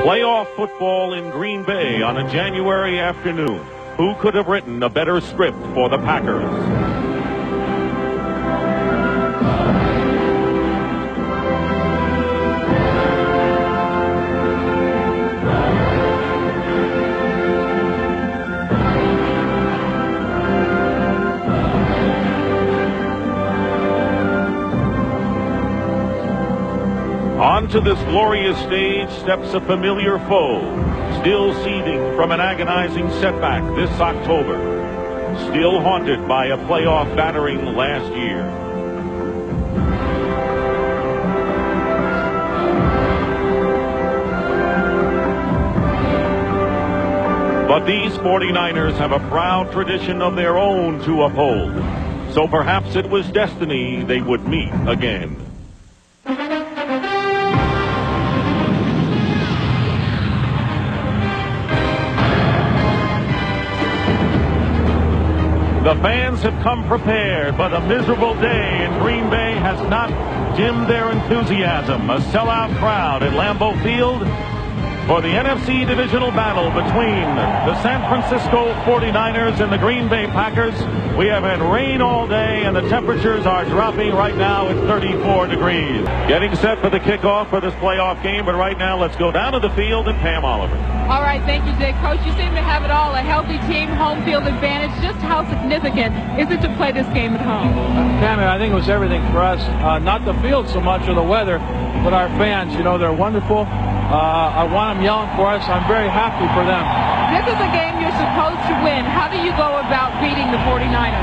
Playoff football in Green Bay on a January afternoon. Who could have written a better script for the Packers? Onto this glorious stage steps a familiar foe, still seething from an agonizing setback this October, still haunted by a playoff battering last year. But these 49ers have a proud tradition of their own to uphold, so perhaps it was destiny they would meet again. The fans have come prepared, but a miserable day in Green Bay has not dimmed their enthusiasm. A sellout crowd at Lambeau Field for the NFC Divisional battle between the San Francisco 49ers and the Green Bay Packers. We have had rain all day, and the temperatures are dropping right now at 34 degrees. Getting set for the kickoff for this playoff game, but right now let's go down to the field and Pam Oliver. All right, thank you, Dick. Coach, you seem to have it all. A healthy team, home field advantage. Just how significant is it to play this game at home? Tammy, I think it was everything for us. Not the field so much or the weather, but our fans. You know, they're wonderful. I want them yelling for us. I'm very happy for them. This is a game you're supposed to win. How do you go about beating the 49ers?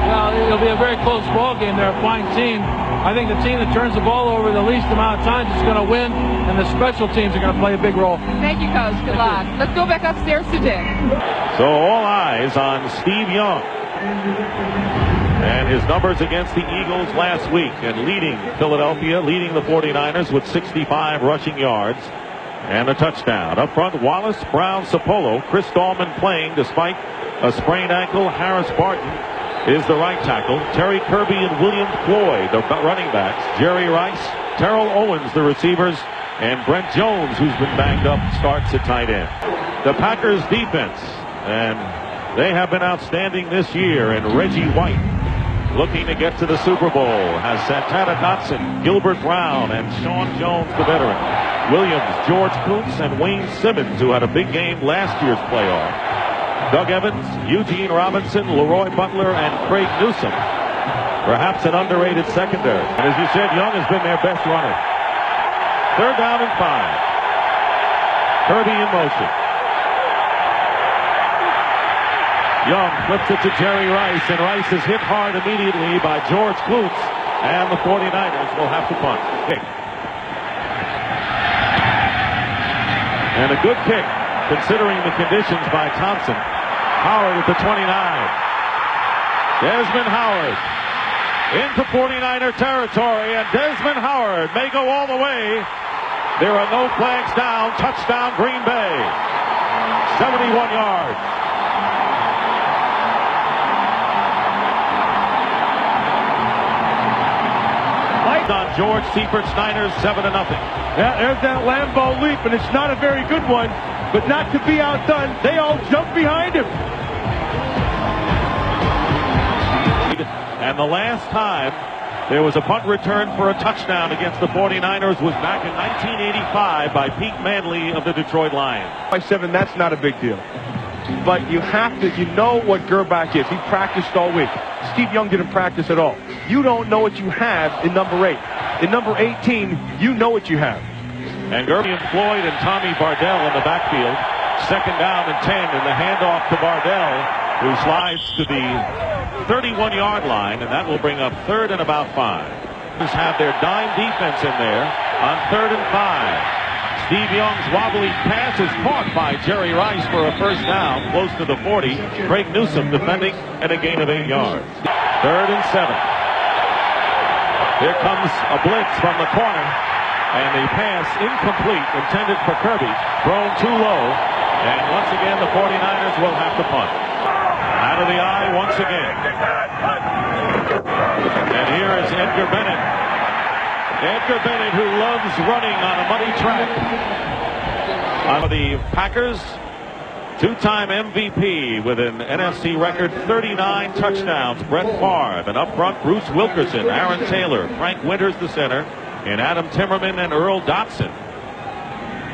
Well, it'll be a very close ball game. They're a fine team. I think the team that turns the ball over the least amount of times is going to win, and the special teams are going to play a big role. Thank you, Coach. Good luck. Let's go back upstairs to Dick. So all eyes on Steve Young and his numbers against the Eagles last week, and leading Philadelphia, leading the 49ers with 65 rushing yards and a touchdown. Up front, Wallace, Brown, Sapolo, Chris Dahlman playing despite a sprained ankle. Harris Barton is the right tackle. Terry Kirby and William Floyd, the running backs. Jerry Rice, Terrell Owens, the receivers, and Brent Jones, who's been banged up, starts at tight end. The Packers defense, and they have been outstanding this year, and Reggie White, looking to get to the Super Bowl, has Santana Dotson, Gilbert Brown, and Sean Jones, the veteran. Williams, George Kuntz, and Wayne Simmons, who had a big game last year's playoff. Doug Evans, Eugene Robinson, Leroy Butler, and Craig Newsome. Perhaps an underrated secondary. And as you said, Young has been their best runner. 3rd down and 5. Kirby in motion. Young flips it to Jerry Rice, and Rice is hit hard immediately by George Kuntz, and the 49ers will have to punt. Kick. And a good kick, considering the conditions, by Thompson. Howard at the 29. Desmond Howard into 49er territory, and Desmond Howard may go all the way. There are no flags down. Touchdown, Green Bay. 71 yards. On George Seifert Niners 7-0. Yeah, there's that Lambeau leap, and it's not a very good one, but not to be outdone, they all jump behind him. And the last time there was a punt return for a touchdown against the 49ers was back in 1985 by Pete Manley of the Detroit Lions. By 7, that's not a big deal. But you know what Gerbach is. He practiced all week. Steve Young didn't practice at all. You don't know what you have in number 8. In number 18, you know what you have. And Gerby and Floyd and Tommy Bardell in the backfield. 2nd down and 10, and the handoff to Bardell, who slides to the 31-yard line, and that will bring up 3rd and about 5. Have their dime defense in there on 3rd and 5. Steve Young's wobbly pass is caught by Jerry Rice for a 1st down, close to the 40. Craig Newsome defending, and a gain of 8 yards. 3rd and 7. Here comes a blitz from the corner, and the pass incomplete, intended for Kirby, thrown too low, and once again the 49ers will have to punt. Out of the eye once again. And here is Edgar Bennett. Edgar Bennett, who loves running on a muddy track. On the Packers, two-time MVP with an NFC record 39 touchdowns, Brett Favre. And up front, Bruce Wilkerson, Aaron Taylor, Frank Winters the center, and Adam Timmerman and Earl Dotson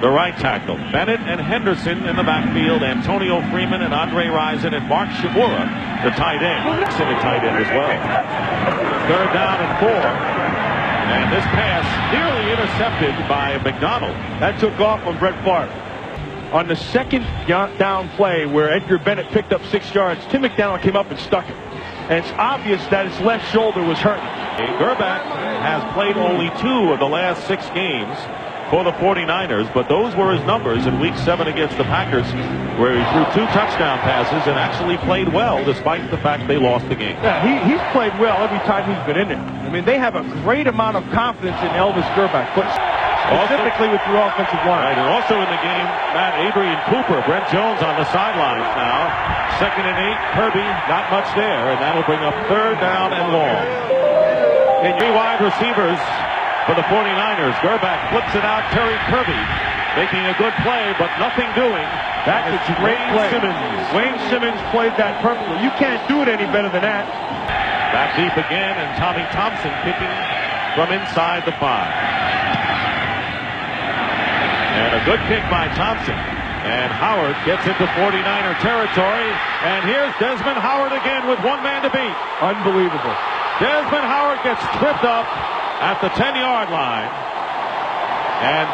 the right tackle. Bennett and Henderson in the backfield, Antonio Freeman and Andre Rison, and Mark Shimura the tight end. In the tight end as well. Third down and 4. And this pass nearly intercepted by McDonald. That took off on Brett Favre. On the second down play where Edgar Bennett picked up 6 yards, Tim McDonald came up and stuck it. And it's obvious that his left shoulder was hurting. Gerback has played only 2 of the last 6 games for the 49ers, but those were his numbers in Week 7 against the Packers, where he threw 2 touchdown passes and actually played well despite the fact they lost the game. Yeah, he's played well every time he's been in there. I mean, they have a great amount of confidence in Elvis Gerback, but specifically with your offensive line. Right, and also in the game, Matt Adrian Cooper, Brent Jones on the sidelines now. 2nd and 8, Kirby, not much there, and that'll bring up 3rd down and long. And 3 wide receivers for the 49ers. Gerback flips it out. Terry Kirby making a good play, but nothing doing. That's a great play. Simmons. Wayne Simmons played that perfectly. You can't do it any better than that. Back deep again, and Tommy Thompson kicking from inside the 5. And a good kick by Thompson. And Howard gets into 49er territory. And here's Desmond Howard again with 1 man to beat. Unbelievable. Desmond Howard gets tripped up at the 10-yard line. And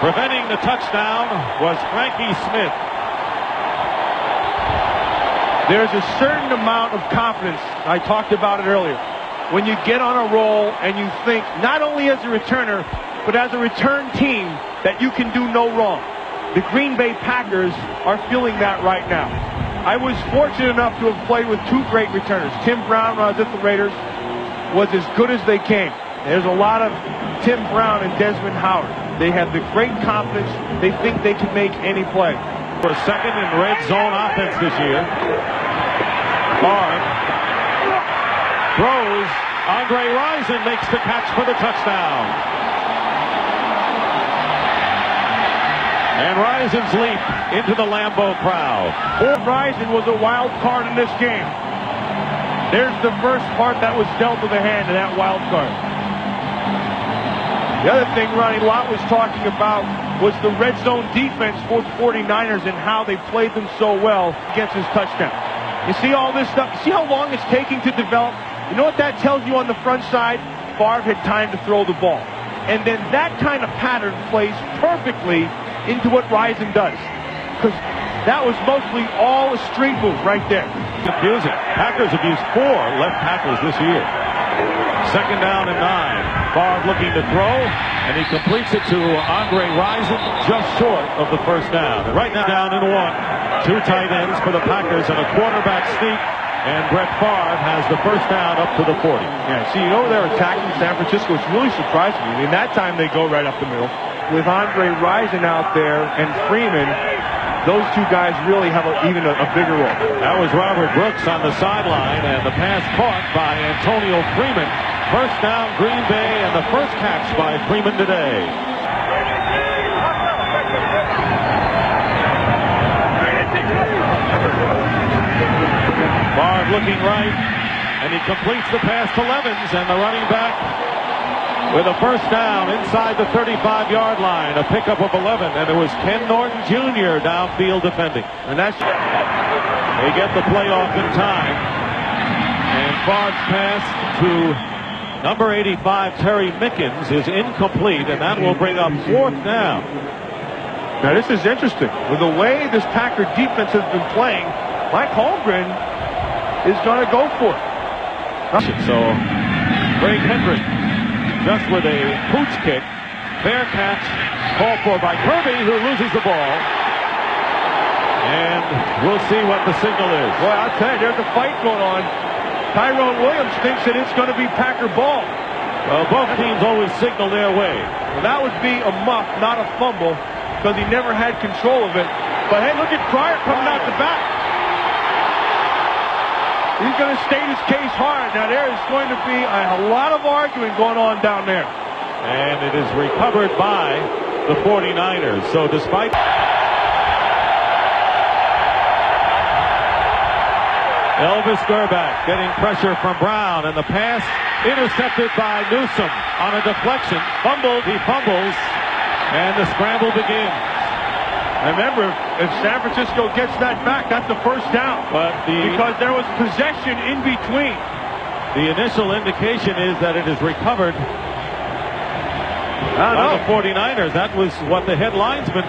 preventing the touchdown was Frankie Smith. There's a certain amount of confidence, I talked about it earlier, when you get on a roll and you think, not only as a returner, but as a return team, that you can do no wrong. The Green Bay Packers are feeling that right now. I was fortunate enough to have played with 2 great returners. Tim Brown, when I was at the Raiders, was as good as they came. There's a lot of Tim Brown and Desmond Howard. They have the great confidence. They think they can make any play. For a second in red zone offense this year. Favre throws. Andre Rison makes the catch for the touchdown. And Rison's leap into the Lambeau crowd. Rison was a wild card in this game. There's the first part that was dealt to the hand of that wild card. The other thing Ronnie Lott was talking about was the red zone defense for the 49ers and how they played them so well against his touchdown. You see all this stuff? You see how long it's taking to develop? You know what that tells you on the front side? Favre had time to throw the ball. And then that kind of pattern plays perfectly into what Rison does. Because that was mostly all a street move right there. Confusing. Packers have used 4 left tackles this year. 2nd down and 9. Favre looking to throw, and he completes it to Andre Rison just short of the first down. And right now down and 1. 2 tight ends for the Packers and a quarterback sneak. And Brett Favre has the first down up to the 40. Yeah, see, you know they're attacking San Francisco. It's really surprising me. I mean, that time they go right up the middle. With Andre Rison out there and Freeman, those 2 guys really have even a bigger role. That was Robert Brooks on the sideline, and the pass caught by Antonio Freeman. First down, Green Bay, and the first catch by Freeman today. Favre looking right, and he completes the pass to Levens, and the running back with a first down inside the 35-yard line, a pickup of 11, and it was Ken Norton Jr. downfield defending. And that's, they get the play off in time. And Favre's pass to number 85, Terry Mickens, is incomplete, and that will bring up 4th down. Now this is interesting. With the way this Packer defense has been playing, Mike Holmgren is going to go for it. So Craig Hendrick just with a pooch kick. Fair catch called for by Kirby, who loses the ball. And we'll see what the signal is. Boy, I'll tell you, there's a fight going on. Tyrone Williams thinks that it's going to be Packer ball. Well, both teams always signal their way. Well, that would be a muff, not a fumble, because he never had control of it. But hey, look at Pryor coming out the back. He's going to state his case hard. Now there is going to be a lot of arguing going on down there. And it is recovered by the 49ers. So despite Elvis Gerbach getting pressure from Brown, and the pass intercepted by Newsome on a deflection. He fumbles, and the scramble begins. Remember, if San Francisco gets that back, that's the first down. Because there was possession in between. The initial indication is that it is recovered by the 49ers. That was what the head linesman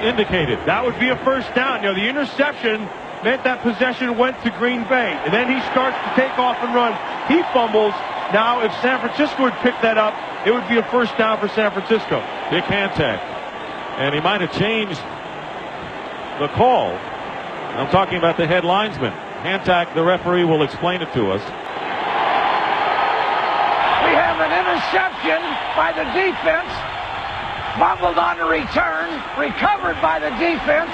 indicated. That would be a first down. The interception meant that possession went to Green Bay. And then he starts to take off and run. He fumbles. Now, if San Francisco would pick that up, it would be a first down for San Francisco. Dick Hantak. And he might have changed the call. I'm talking about the head linesman. Hantak, the referee, will explain it to us. We have an interception by the defense. Fumbled on the return. Recovered by the defense.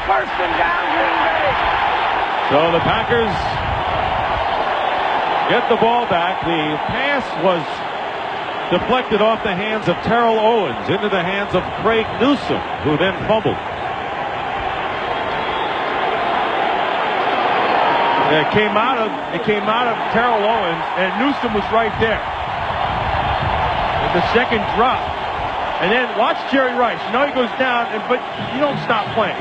First and down, Green Bay. So the Packers get the ball back. The pass was deflected off the hands of Terrell Owens into the hands of Craig Newsome, who then fumbled. It came out of Terrell Owens, and Newsome was right there. The second drop. And then watch Jerry Rice. He goes down, but you don't stop playing.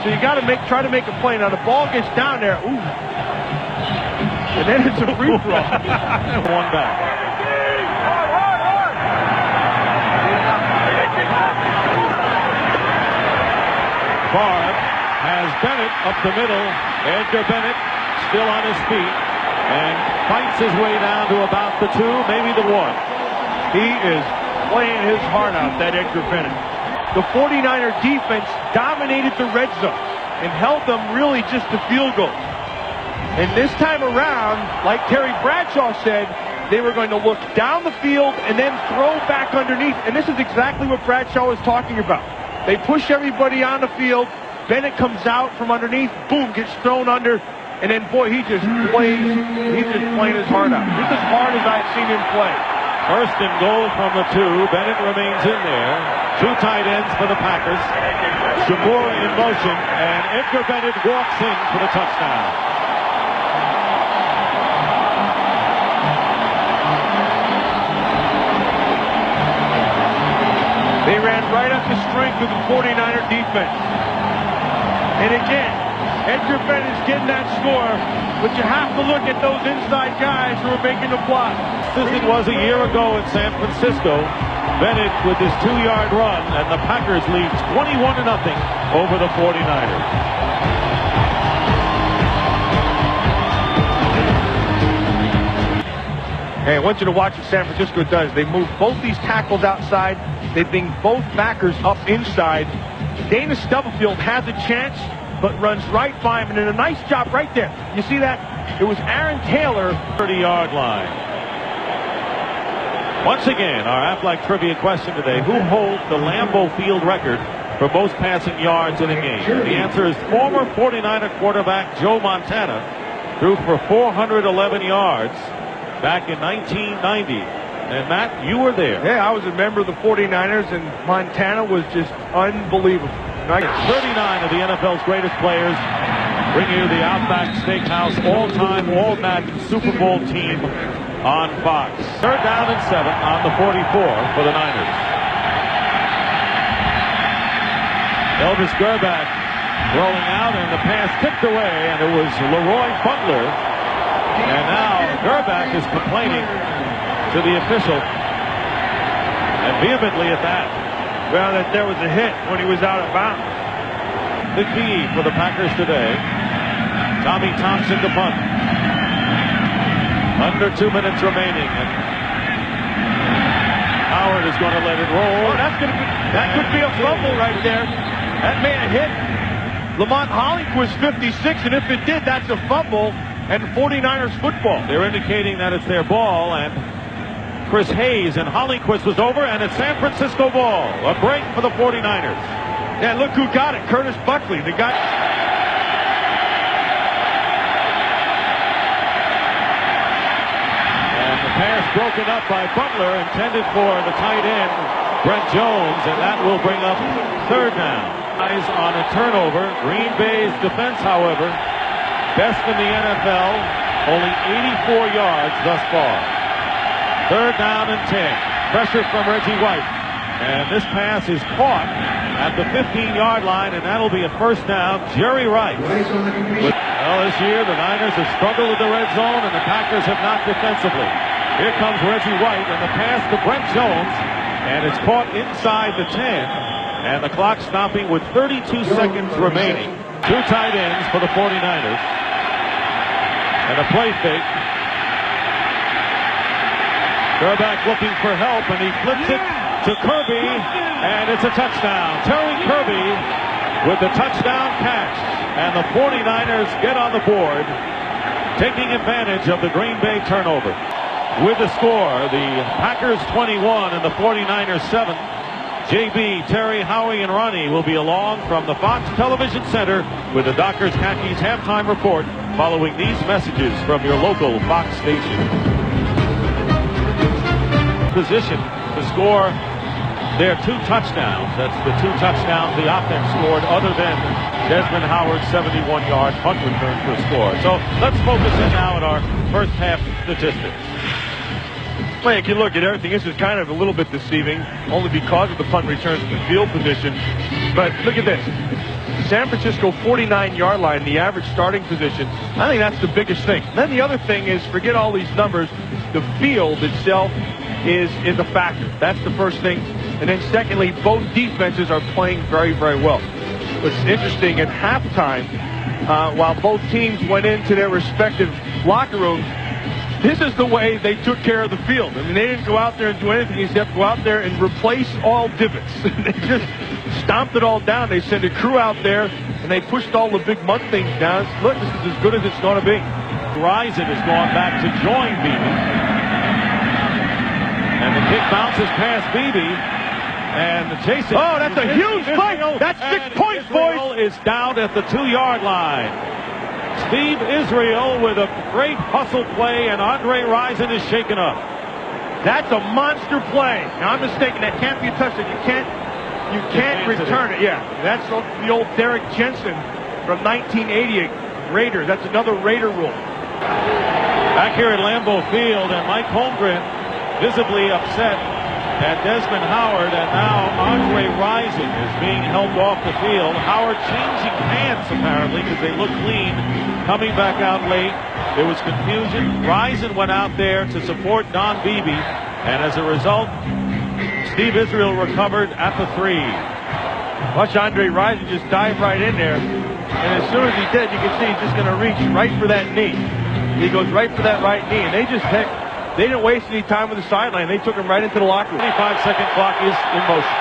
So you got to try to make a play. Now the ball gets down there. Ooh. And then it's a free throw. One back. Favre has Bennett up the middle. Edgar Bennett still on his feet and fights his way down to about the 2, maybe the 1. He is playing his heart out, that Edgar Bennett. The 49er defense dominated the red zone and held them really just to field goals. And this time around, like Terry Bradshaw said, they were going to look down the field and then throw back underneath. And this is exactly what Bradshaw was talking about. They push everybody on the field. Bennett comes out from underneath, boom, gets thrown under. And then, boy, he's just playing his heart out. He's as hard as I've seen him play. First and goal from the 2. Bennett remains in there. 2 tight ends for the Packers. Shimura in motion, and Edgar Bennett walks in for the touchdown. They ran right up the strength of the 49er defense. And again, Edgar Bennett's getting that score, but you have to look at those inside guys who are making the block. As it was a year ago in San Francisco, Bennett with his 2-yard run, and the Packers lead 21-0 over the 49ers. Hey, I want you to watch what San Francisco does. They move both these tackles outside. They bring both backers up inside. Dana Stubblefield has a chance, but runs right by him, and then a nice job right there. You see that? It was Aaron Taylor. 30-yard line. Once again, our Aflac trivia question today: who holds the Lambeau Field record for most passing yards in a game? The answer is former 49er quarterback Joe Montana, threw for 411 yards back in 1990. And Matt, you were there. Yeah, I was a member of the 49ers, and Montana was just unbelievable. 39 of the NFL's greatest players bring you the Outback Steakhouse all-time, all-Madden Super Bowl team on Fox. 3rd down and 7 on the 44 for the Niners. Elvis Gerbach rolling out, and the pass tipped away, and it was Leroy Butler. And now Gerbach is complaining to the official, and vehemently at that. Well, that there was a hit when he was out of bounds. The key for the Packers today. Tommy Thompson to punt. Under 2 minutes remaining, and Howard is going to let it roll. Oh, that could be a fumble right there. That may have hit Lamont Hollingquist 56, and if it did, that's a fumble and 49ers football. They're indicating that it's their ball, and Chris Hayes, and Hollingquist was over, and it's San Francisco ball. A break for the 49ers. Yeah, look who got it. Curtis Buckley, the guy. And the pass broken up by Butler, intended for the tight end, Brent Jones, and that will bring up 3rd down. Eyes on a turnover. Green Bay's defense, however, Best in the NFL, only 84 yards thus far. 3rd down and 10. Pressure from Reggie White. And this pass is caught at the 15-yard line, and that'll be a 1st down. Jerry Rice. Well, this year the Niners have struggled with the red zone, and the Packers have not defensively. Here comes Reggie White, and the pass to Brent Jones, and it's caught inside the 10, and the clock stopping with 32 seconds remaining. 2 tight ends for the 49ers, and a play fake. Gerback looking for help, and he flips it to Kirby, and it's a touchdown. Terry Kirby with the touchdown catch, and the 49ers get on the board, taking advantage of the Green Bay turnover. With the score, the Packers 21 and the 49ers 7. JB, Terry, Howie, and Ronnie will be along from the Fox Television Center with the Dockers Khakis halftime report following these messages from your local Fox station. Position to score their 2 touchdowns. That's the 2 touchdowns the offense scored other than Desmond Howard's 71-yard punt return for a score. So let's focus in now at our first half statistics. Well, if you look at everything, this is kind of a little bit deceiving, only because of the punt returns to the field position. But look at this. San Francisco 49-yard line, the average starting position. I think that's the biggest thing. Then the other thing is, forget all these numbers, the field itself is a factor. That's the first thing. And then secondly, both defenses are playing very, very well. What's interesting, at halftime, while both teams went into their respective locker rooms, this is the way they took care of the field. I mean, they didn't go out there and do anything except go out there and replace all divots. They just stomped it all down. They sent a crew out there, and they pushed all the big mud things down. Look, this is as good as it's going to be. Rison has gone back to join Beebe. And the kick bounces past Beebe. And Jason. Oh, that's a huge play. That's 6 points, Israel boys. Is down at the 2-yard line. Steve Israel with a great hustle play, and Andre Rison is shaken up. That's a monster play. Now, I'm mistaken. That can't be a touchdown. You can't return it. Yeah, that's the old Derek Jensen from 1980 Raiders. That's another Raider rule. Back here at Lambeau Field, and Mike Holmgren visibly upset at Desmond Howard, and now Andre Rison is being helped off the field. Howard changing hands apparently because they look clean, coming back out late. There was confusion. Rison went out there to support Don Beebe, and as a result, Steve Israel recovered at the 3. Watch Andre Rison just dive right in there, and as soon as he did, you can see he's just going to reach right for that knee. He goes right for that right knee, and they didn't waste any time with the sideline. They took him right into the locker room. 25-second clock is in motion.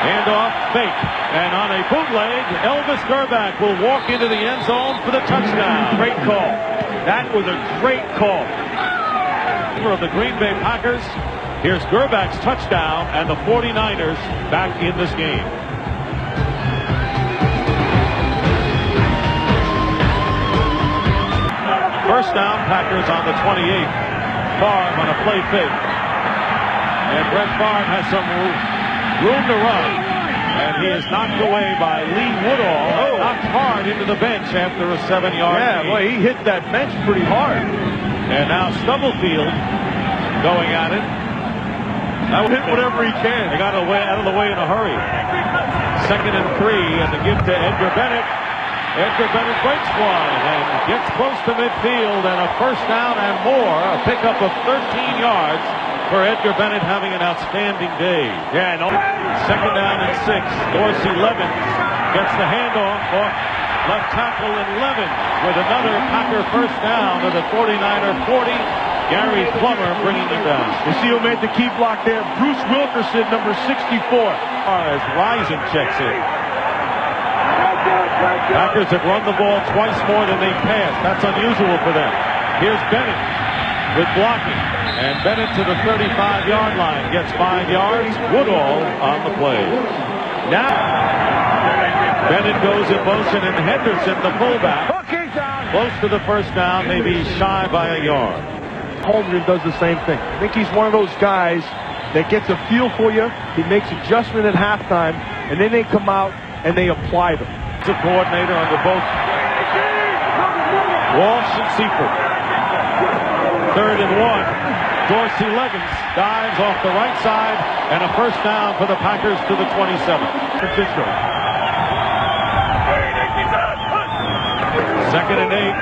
Handoff, fake, and on a bootleg, Elvis Gerback will walk into the end zone for the touchdown. Great call. That was a great call. Of the Green Bay Packers, here's Gerback's touchdown, and the 49ers back in this game. First down, Packers on the 28. Favre on a play fake. And Brett Favre has some room to run. And he is knocked away by Lee Woodall. Knocked hard into the bench after a 7-yard Yeah, gain. well, he hit that bench pretty hard. And now Stubblefield going at it. That will hit whatever he can. They got out of the way in a hurry. 2nd and 3, and the give to Edgar Bennett. Edgar Bennett breaks one and gets close to midfield, and a first down and more. A pickup of 13 yards for Edgar Bennett, having an outstanding day. Yeah, no. 2nd down and 6. Dorsey Levens gets the handoff off left tackle, and Levens with another Packer first down to the 49er 40. Gary Plummer bringing him down. You see who made the key block there? Bruce Wilkerson, number 64. As Rison checks in. Packers have run the ball twice more than they passed. That's unusual for them. Here's Bennett with blocking. And Bennett to the 35-yard line. Gets 5 yards. Woodall on the play. Now, Bennett goes in motion, and Henderson, the fullback, close to the first down, maybe shy by a yard. Holmgren does the same thing. I think he's one of those guys that gets a feel for you. He makes adjustment at halftime, and then they come out and they apply them. It's a coordinator under both Walsh and Seifert. 3rd and 1. Dorsey Leggins dives off the right side, and a first down for the Packers to the 27. Francisco. 2nd and 8.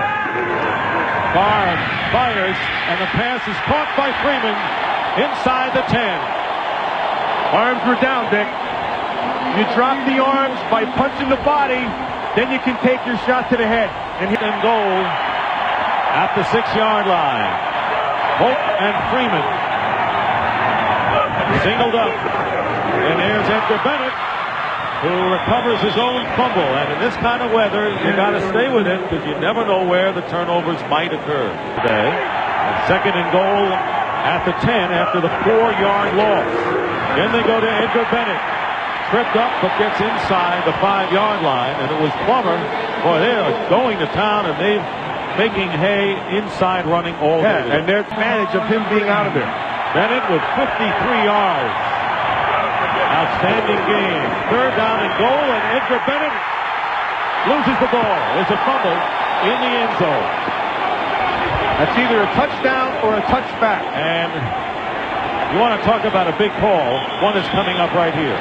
Barr fires, and the pass is caught by Freeman inside the 10. Arms were down, Dick. You drop the arms by punching the body, then you can take your shot to the head. And hit and goal at the 6-yard line. Hope and Freeman singled up. And there's Edgar Bennett, who recovers his own fumble. And in this kind of weather, you got to stay with it because you never know where the turnovers might occur today. And 2nd and goal at the 10 after the 4-yard loss. Then they go to Edgar Bennett. Tripped up but gets inside the 5-yard line. And it was Plummer. Boy, they are going to town, and they're making hay inside running all day. And their advantage of him being out of there. Bennett with 53 yards. Outstanding game. 3rd down and goal, and Edgar Bennett loses the ball. There's a fumble in the end zone. That's either a touchdown or a touchback. And you want to talk about a big call. One is coming up right here.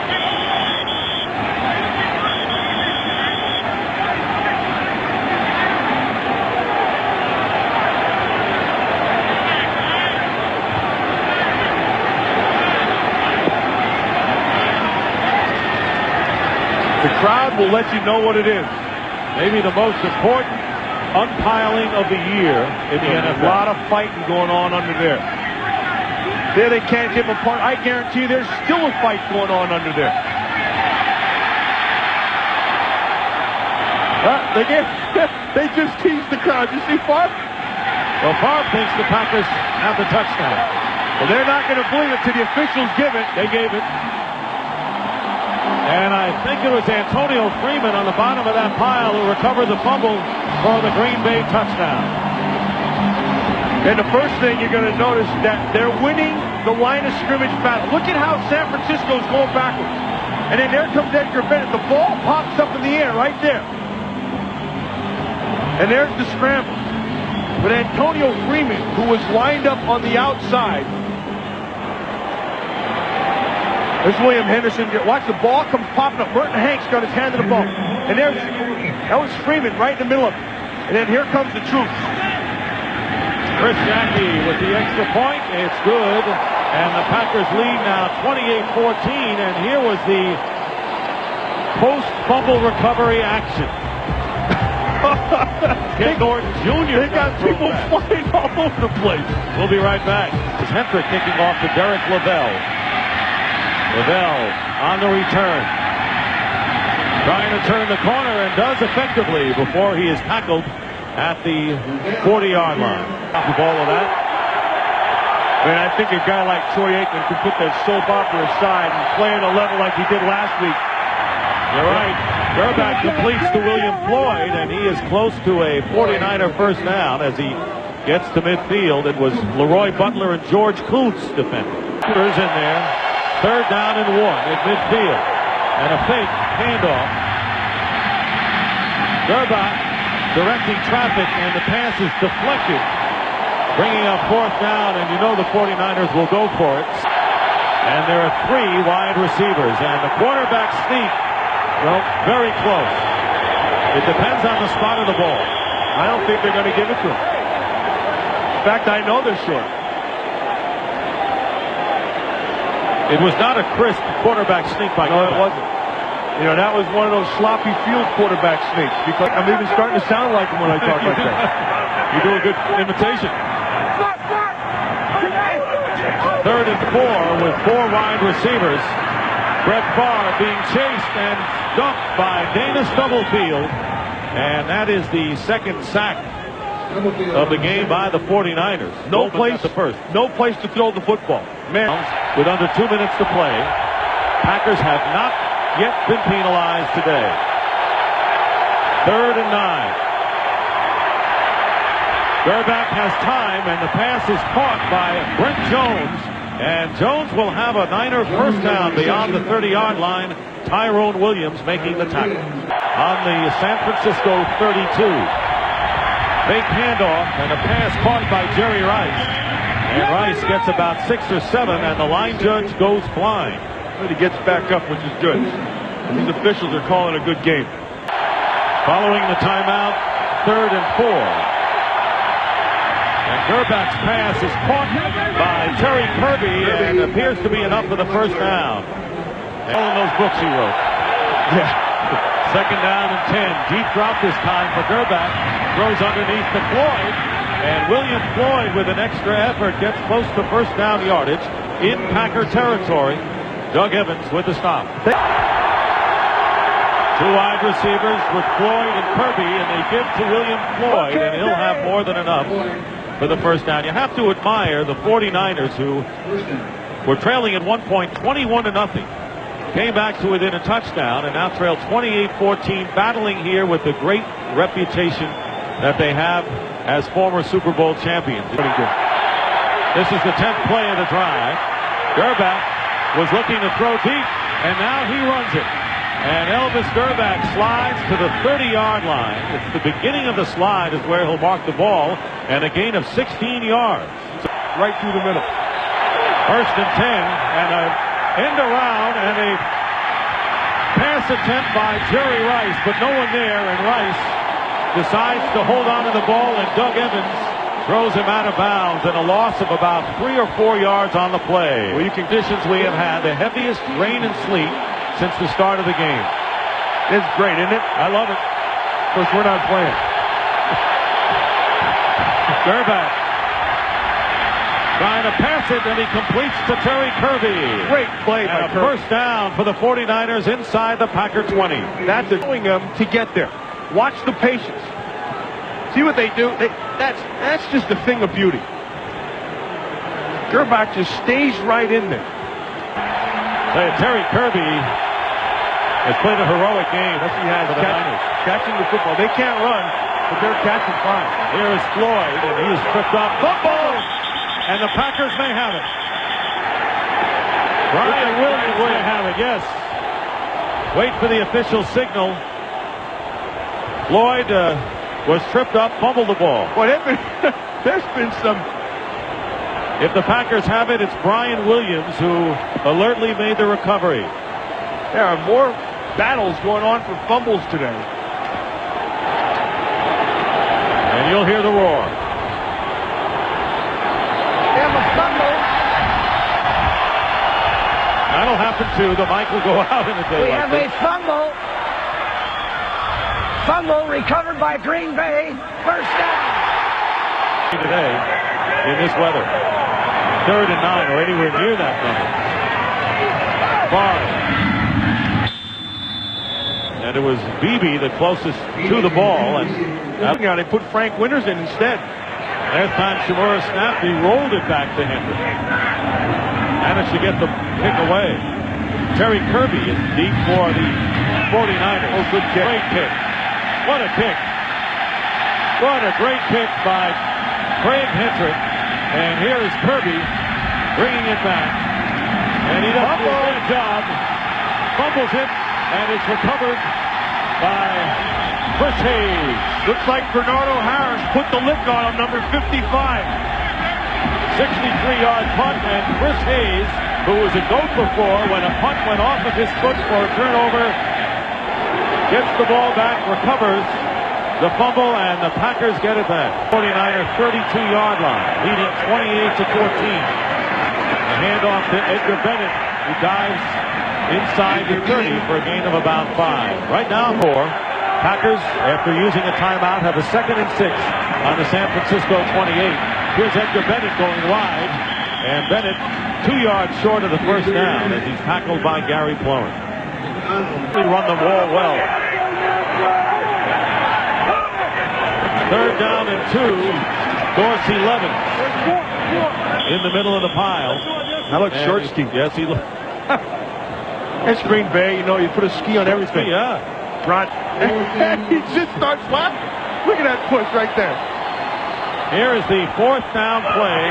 The crowd will let you know what it is. Maybe the most important umpiling of the year in the NFL. A lot of fighting going on under there. There they can't give apart. I guarantee you there's still a fight going on under there. They just teased the crowd. You see Favre? Well, Favre thinks the Packers have the touchdown. Well, they're not going to believe it till the officials give it. They gave it. And I think it was Antonio Freeman on the bottom of that pile who recovered the fumble for the Green Bay touchdown. And the first thing you're going to notice that they're winning the line of scrimmage battle. Look at how San Francisco's going backwards. And then there comes Edgar Bennett. The ball pops up in the air right there. And there's the scramble. But Antonio Freeman, who was lined up on the outside. There's William Henderson. Watch the ball come popping up. Burton Hanks got his hand to the ball. And that was Freeman right in the middle of it. And then here comes the truth. Chris Jackie with the extra point. It's good. And the Packers lead now 28-14. And here was the post-fumble recovery action. Ken Norton Jr. They got people flying all over the place. We'll be right back. It's Hendrick kicking off to Derek Lavelle. Lavelle on the return. Trying to turn the corner and does effectively before he is tackled at the 40-yard line. Off the ball of that. Man, I think a guy like Troy Aikman could put that soap opera aside and play at a level like he did last week. You're right. Gerback completes to William Floyd, and he is close to a 49er first down as he gets to midfield. It was Leroy Butler and George Kuntz defending. Is in there. 3rd down and 1 at midfield. And a fake handoff. Gerback directing traffic, and the pass is deflected. Bringing up 4th down, and you know the 49ers will go for it. And there are 3 wide receivers, and the quarterback sneak, well, very close. It depends on the spot of the ball. I don't think they're going to give it to him. In fact, I know they're short. It was not a crisp quarterback sneak by No, it wasn't. You know, that was one of those sloppy field quarterback sneaks. Because I'm even starting to sound like him when I talk like that. You do a good imitation. 3rd and 4 with 4 wide receivers. Brett Favre being chased and dumped by Dana Stubblefield. And that is the 2nd sack of the game by the 49ers. No place to throw the football. Man, with under 2 minutes to play, Packers have not yet been penalized today. 3rd and 9. Gerback has time, and the pass is caught by Brent Jones. And Jones will have a Niner first down beyond the 30-yard line. Tyrone Williams making the tackle on the San Francisco 32. Fake handoff and a pass caught by Jerry Rice. And Rice gets about 6 or 7, and the line judge goes flying. But he gets back up, which is good. And these officials are calling a good game. Following the timeout, 3rd and 4. And Gerbach's pass is caught by Terry Kirby and appears to be enough for the first down. And all in those books he wrote. Yeah. 2nd down and 10. Deep drop this time for Gerbach. Throws underneath to Floyd. And William Floyd, with an extra effort, gets close to first down yardage in Packer territory. Doug Evans with the stop. 2 wide receivers with Floyd and Kirby, and they give to William Floyd, and he'll have more than enough for the first down. You have to admire the 49ers, who were trailing at one point 21-0. Came back to within a touchdown and now trail 28-14, battling here with the great reputation that they have as former Super Bowl champions. This is the 10th play of the drive. Gerbach was looking to throw deep, and now he runs it. And Elvis Gerbach slides to the 30-yard line. It's the beginning of the slide is where he'll mark the ball, and a gain of 16 yards. Right through the middle. 1st and 10, and a end around and a pass attempt by Jerry Rice, but no one there, and Rice decides to hold on to the ball, and Doug Evans throws him out of bounds, and a loss of about 3 or 4 yards on the play. Conditions we have had, the heaviest rain and sleet since the start of the game. It's great, isn't it? I love it. Of course, we're not playing. Gerbach trying to pass it, and he completes to Terry Kirby. Great play by And a Kirby. first down for the 49ers inside the Packer 20. That's allowing them to get there. Watch the patience. See what they do? That's just a thing of beauty. Gerbach just stays right in there. Terry Kirby has played a heroic game. Yes, he has. For the Niners. Catching the football. They can't run, but they're catching fine. Here is Floyd, and he is tripped up. Fumble! And the Packers may have it. Brian Williams may have it, yes. Wait for the official signal. Floyd was tripped up, fumbled the ball. Well, there's been some... If the Packers have it, it's Brian Williams who alertly made the recovery. There are more battles going on for fumbles today. And you'll hear the roar. They have a fumble. That'll happen too. The mic will go out in a day We like have this. a fumble. Fumble recovered by Green Bay. First down. Today in this weather. 3rd and 9 or anywhere near that number. Barr. And it was Beebe the closest to the ball, and Now they put Frank Winters in instead. last time Shamura snapped, he rolled it back to Hendrick. Managed to get the kick away. Terry Kirby is deep for the 49ers. Oh, good kick. Great kick. What a kick. What a great kick by Craig Hendrick. And here is Kirby bringing it back. And he does a good job. Fumbles it, and it's recovered by Chris Hayes. Looks like Bernardo Harris put the lick on him, number 55. 63-yard punt, and Chris Hayes, who was a goat before when a punt went off of his foot for a turnover, gets the ball back, recovers the fumble, and the Packers get it back. 49er 32-yard line, leading 28-14. The handoff to Edgar Bennett, who dives inside the 30 for a gain of about 5. Right now, Packers, after using a timeout, have a 2nd and 6 on the San Francisco 28. Here's Edgar Bennett going wide, and Bennett 2 yards short of the first down as he's tackled by Gary Plowen. They run the ball well. 3rd down and 2. Dorsey Levens in the middle of the pile. That looks short ski. Yes, he looks. That's Green Bay. You know, you put a ski on everything. Yeah. Ron. He just starts laughing. Look at that push right there. Here is the 4th down play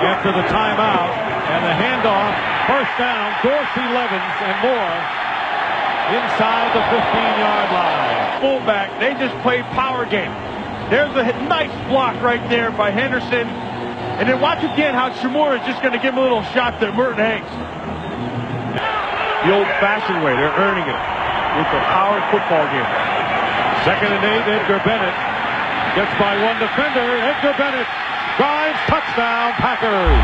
after the timeout, and the handoff. First down, Dorsey Levens and more inside the 15-yard line. Fullback. They just played power game. There's a nice block right there by Henderson. And then watch again how Shimura is just going to give him a little shot to Merton Hanks. The old-fashioned way. They're earning it. It's a power football game. 2nd and 8, Edgar Bennett gets by one defender. Edgar Bennett drives, touchdown, Packers.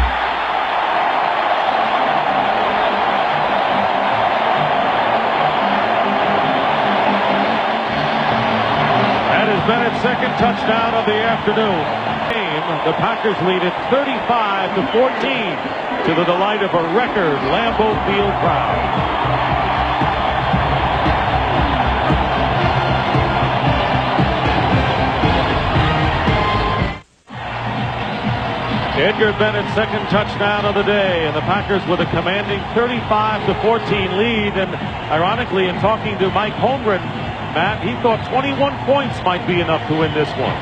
That is Bennett's 2nd touchdown of the afternoon. The Packers lead it 35-14 to the delight of a record Lambeau Field crowd. Edgar Bennett's 2nd touchdown of the day, and the Packers with a commanding 35-14 lead. And ironically, in talking to Mike Holmgren, Matt, he thought 21 points might be enough to win this one.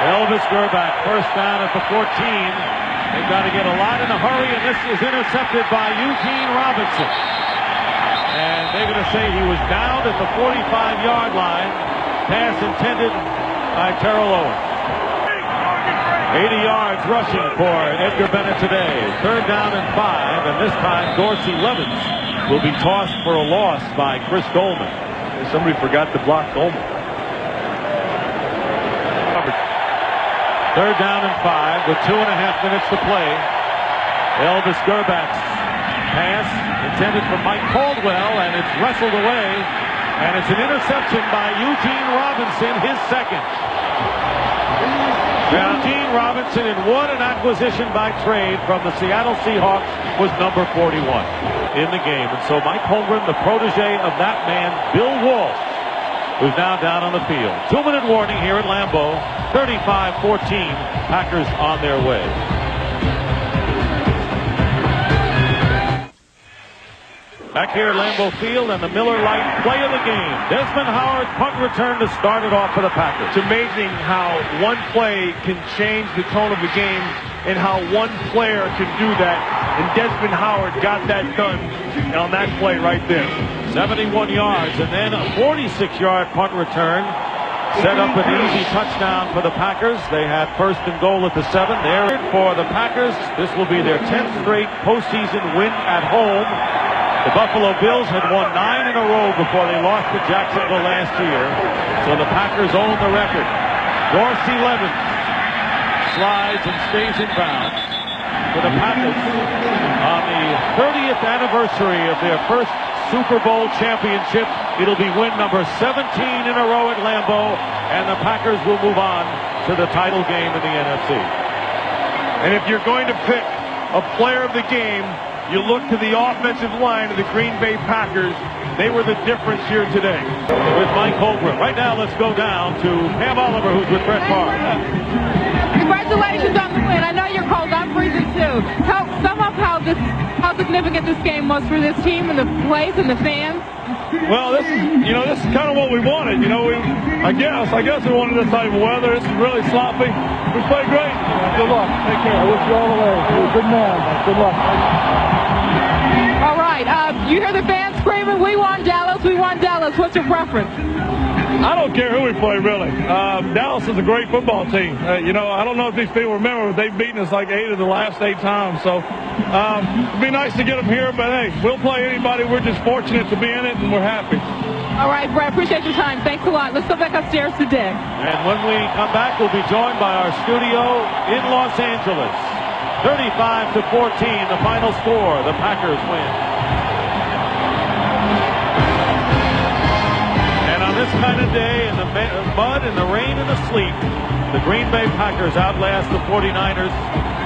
Elvis Gerback, 1st down at the 14. They've got to get a lot in a hurry, and this is intercepted by Eugene Robinson. And they're going to say he was down at the 45-yard line. Pass intended by Terrell Owens. 80 yards rushing for Edgar Bennett today. 3rd down and 5, and this time Dorsey Levens will be tossed for a loss by Chris Dolman. Somebody forgot to block Dolman. 3rd down and 5 with 2.5 minutes to play. Elvis Gerback's pass intended for Mike Caldwell, and it's wrestled away, and it's an interception by Eugene Robinson, his 2nd. Eugene Robinson, in what an acquisition by trade from the Seattle Seahawks, was number 41 in the game. And so Mike Holmgren, the protege of that man, Bill Walsh, who's now down on the field. 2-minute warning here at Lambeau. 35-14, Packers on their way. Back here at Lambeau Field, and the Miller Lite play of the game. Desmond Howard punt return to start it off for the Packers. It's amazing how one play can change the tone of the game and how one player can do that. And Desmond Howard got that done on that play right there. 71 yards, and then a 46-yard punt return. Set up an easy touchdown for the Packers. They had 1st and goal at the 7. There for the Packers. This will be their 10th straight postseason win at home. The Buffalo Bills had won 9 in a row before they lost to Jacksonville last year. So the Packers own the record. Dorsey Levens slides and stays in bounds for the Packers on the 30th anniversary of their first Super Bowl championship. It'll be win number 17 in a row at Lambeau, and the Packers will move on to the title game in the NFC. And if you're going to pick a player of the game, you look to the offensive line of the Green Bay Packers. They were the difference here today. With Mike Holmgren. Right now, let's go down to Pam Oliver, who's with Brett Favre. Congratulations on the win. I know you're cold. I'm freezing too. Sum up how significant this game was for this team and the place and the fans. Well, this is kind of what we wanted. I guess we wanted this type of weather. This is really sloppy. We played great. Good luck. Take care. I wish you all the way. You're a good man. Good luck. All right. You hear the fans screaming, "We want Dallas. We want Dallas." What's your preference? I don't care who we play, really. Dallas is a great football team. I don't know if these people remember, but they've beaten us like 8 of the last 8 times. So it'd be nice to get them here, but hey, we'll play anybody. We're just fortunate to be in it, and we're happy. All right, Brett, appreciate your time. Thanks a lot. Let's go back upstairs to Dick. And when we come back, we'll be joined by our studio in Los Angeles. 35-14, the final score. The Packers win. And on this kind of day, in the mud and the rain and the sleet, the Green Bay Packers outlast the 49ers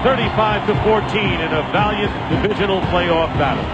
35-14 in a valiant divisional playoff battle.